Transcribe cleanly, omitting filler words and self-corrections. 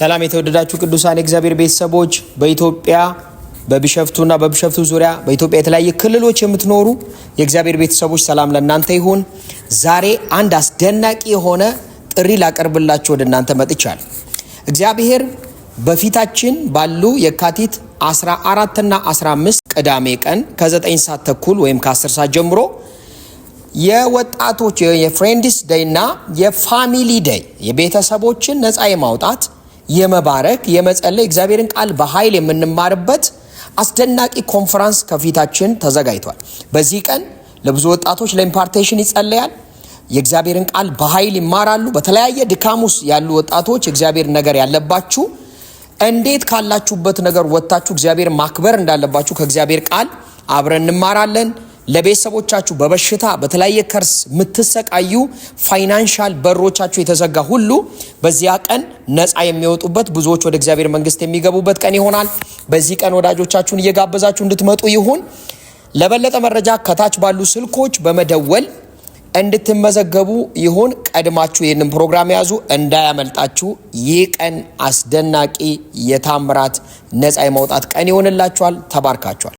ሰላም የተወደዳችሁ ቅዱሳን እግዚአብሔር ቤተሰቦች በኢትዮጵያ በቢሸፍቱና በቢሸፍቱ ዙሪያ በኢትዮጵያ የተለያየ ክልሎች የምትኖሩ የእግዚአብሔር ቤተሰቦች ሰላም ለእናንተ ይሁን። ዛሬ አንድ አስደናቂ የሆነ ጥሪ ላቀርብላችሁ ወደ እናንተ መጥቻለሁ። እግዚአብሔር በፊታችን ባሉ የካቲት 14 እና 15 ቅዳሜ ቀን ከ9 ሰዓት ተኩል ወይም ከ10 ሰዓት ጀምሮ የወጣቶች የፍሬንድስ ዴይ እና የፋሚሊ ዴይ የቤተሰቦችን ነፃ የማውጣት የመባረክ የመጸለይ እግዚአብሔርን ቃል በኃይል የምንማርበት አስደናቂ ኮንፈረንስ ከፊታችን ተዘጋጅቷል። በዚህ ቀን ለብዙ ወጣቶች ለኢምፓርቴሽን ይጸለያል። የእግዚአብሔርን ቃል በኃይል ይማራሉ። በተለያየ ድካም ውስጥ ያሉ ወጣቶች እግዚአብሔር ነገር ያለባችሁ እንዴት ካላችሁበት ነገር ወጣችሁ እግዚአብሔር ማክበር እንዳለባችሁ ከእግዚአብሔር ቃል አብረን እንማራለን። ለቤተሰቦቻችሁ በበሽታ በተለያየ ከርስ የምትሰቃዩ ፋይናንሻል በሮቻችሁ የተዘጋ ሁሉ በዚያ ቀን ነፃ የሚወጡበት ብዙዎች ወደ እግዚአብሔር መንግስት የሚገቡበት ቀን ይሆናል። በዚህ ቀን ወዳጆቻችሁን እየጋበዛችሁ እንድትመጡ ይሁን። ለበለጠ መረጃ ከታች ባሉ ስልኮች በመደወል እንድትመዘገቡ ይሁን። ቀድማችሁ ይህንን ፕሮግራም ያዙ እንዳያመልጣችሁ። ይህ ቀን አስደናቂ የታምራት ነፃ የማውጣት ቀን ይሆንላችኋል። ተባርካችኋል።